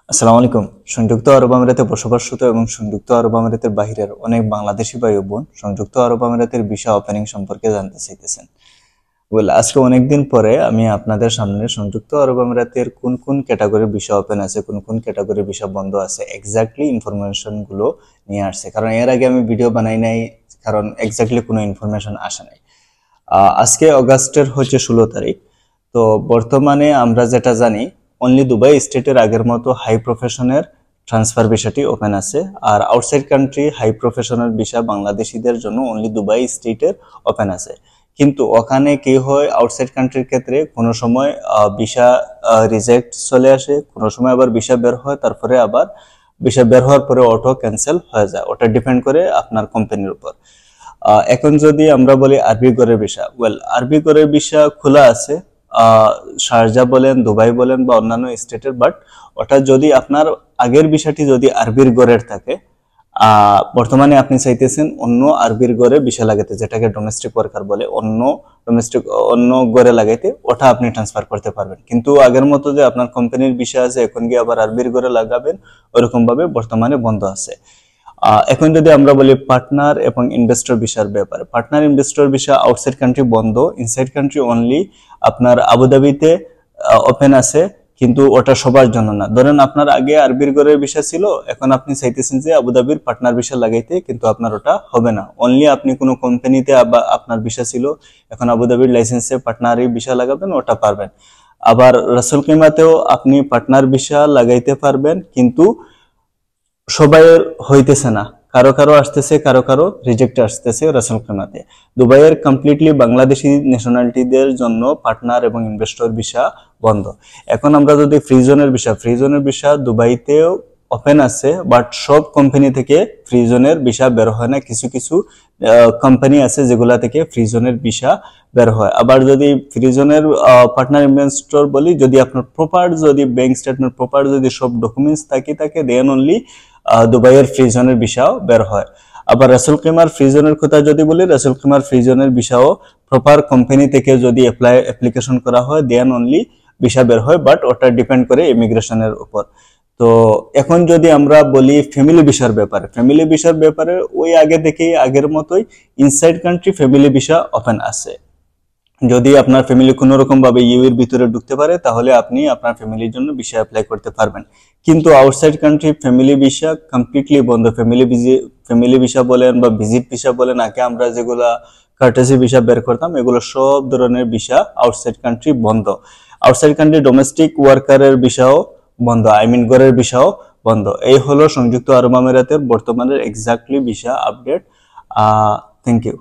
আসসালামু আলাইকুম। সংযুক্ত আরব আমিরাতে বসবাসরত এবং সংযুক্ত আরব আমিরাতের বাহিরের অনেক বাংলাদেশি ভাই ও বোন সংযুক্ত আরব আমিরাতের ভিসা ওপেনিং সম্পর্কে জানতে চাইতেছেন। আজকে অনেকদিন পরে আমি আপনাদের সামনে সংযুক্ত আরব আমিরাতের কোন কোন ক্যাটাগরির ভিসা ওপেন আছে, কোন কোন ক্যাটাগরির ভিসা বন্ধ আছে, এক্স্যাক্টলি ইনফরমেশন গুলো নিয়ে আসছে। কারণ এর আগে আমি ভিডিও বানাই নাই, কারণ এক্স্যাক্টলি কোনো ইনফরমেশন আসে নাই। আজকে অগাস্টের 16 তারিখ। তো বর্তমানে আমরা যেটা জানি, অনলি দুবাই স্টেটের আগের মতো হাই প্রফেশনের ট্রান্সফার ভিসাটি ওপেন আছে, আর outside country high professional visa বাংলাদেশিদের জন্য অনলি দুবাই স্টেটের ওপেন আছে। কিন্তু ওখানে কি হয়, আউটসাইড কান্ট্রির ক্ষেত্রে কোনো সময় ভিসা রিজেক্ট চলে আসে, কোনো সময় আবার ভিসা বের হয়, তারপরে আবার ভিসা বের হওয়ার পরে অটো ক্যান্সেল হয়ে যায়। ওটা ডিপেন্ড করে আপনার কোম্পানির উপর। এখন যদি আমরা বলি আরবি গড়ের ভিসা, আরবি গড়ের ভিসা খোলা আছে শারজা বলেন, দুবাই বলেন বা অন্যান্য স্টেটের। বাট ওটা যদি আপনার আগের ভিসাটি যদি আরবির গড়ের থাকে, বর্তমানে আপনি চাইতেছেন অন্য আরবির গড়ে ভিসা লাগাতে, যেটাকে ডোমেস্টিক ওয়ার্কার বলে, অন্য গড়ে লাগাইতে, ওটা আপনি ট্রান্সফার করতে পারবেন। কিন্তু আগের মতো যে আপনার কোম্পানির ভিসা আছে এখন গিয়ে আবার আরবির গড়ে লাগাবেন, ওরকম ভাবে বর্তমানে বন্ধ আছে। এখন যদি আমরা বলি পার্টনার এবং ইনভেস্টর ভিসার ব্যাপারে, partner investor visa outside country বন্ধ, ইনসাইড কান্ট্রি অনলি আপনার আবুধাবিতে ওপেন আছে, কিন্তু ওটা সবার জন্য না। ধরেন আপনার আগে আরবির গড়ের ভিসা ছিল, এখন আপনি চাইতেছেন যে আবুধাবির পার্টনার ভিসা লাগাইতে, কিন্তু আপনার ওটা হবে না। অনলি আপনি কোনো কোম্পানিতে আপনার ভিসা ছিল, এখন আবুধাবির লাইসেন্সে পার্টনারি ভিসা লাগাবেন, ওটা পারবেন। আবার রাসুল কিমাতেও আপনি পার্টনার ভিসা লাগাইতে পারবেন, কিন্তু সবাই হইতেছে না, কারো কারো আসতেছে, কারো কারো রিজেক্ট আসতেছে রাসুল কিমাতে। দুবাইয়ের কমপ্লিটলি বাংলাদেশি ন্যাশনালিটিদের জন্য পার্টনার এবং ইনভেস্টর ভিসা বন্ধ। এখন আমরা যদি ফ্রিজনের ভিসা দুবাইতেও ওপেন আছে, বাট সব কোম্পানি থেকে ফ্রিজনের ভিসা বের হয় না। কিছু কিছু কোম্পানি আছে যেগুলা থেকে ফ্রিজনের ভিসা বের হয়। আবার যদি ফ্রিজনের পার্টনার ইনভেস্টর বলি, যদি আপনার প্রপার যদি ব্যাংক স্টেটমেন্ট প্রপার যদি সব ডকুমেন্টস থাকে দেন অনলি দুবাইয়ের ফ্রিজনের ভিসাও বের হয়। আবার রাসুল কিমার ফ্রিজনের কথা যদি বলি, রাসুল কিমার ফ্রিজনের ভিসাও প্রপার কোম্পানি থেকে যদি অ্যাপ্লিকেশন করা হয় দেন অনলি ভিসা বের হয়, বাট ওটা ডিপেন্ড করে ইমিগ্রেশনের উপর। তো এখন যদি আমরা বলি ফ্যামিলি ভিসার ব্যাপারে ওই আগে থেকেই আগের মতোই inside country family visa open আছে। যদি আপনার ফ্যামিলি কোনো রকম ভাবে ইউএর ভিতরে ঢুকতে পারে, তাহলে আপনি আপনার ফ্যামিলির জন্য ভিসা অ্যাপ্লাই করতে পারবেন। কিন্তু outside country family visa completely বন্ধ। ফ্যামিলি ভিসা বলেন বা ভিজিট ভিসা বলেন, আগে আমরা যেগুলা কার্টেসি ভিসা বের করতাম, এগুলো সব ধরনের ভিসা আউটসাইড কান্ট্রি বন্ধ। আউটসাইড কান্ট্রি ডোমেস্টিক ওয়ার্কারের ভিসাও বন্ধ, গড়ের ভিসাও বন্ধ। এই হলো সংযুক্ত আরব আমিরাতের বর্তমানের exactly visa update. Thank you.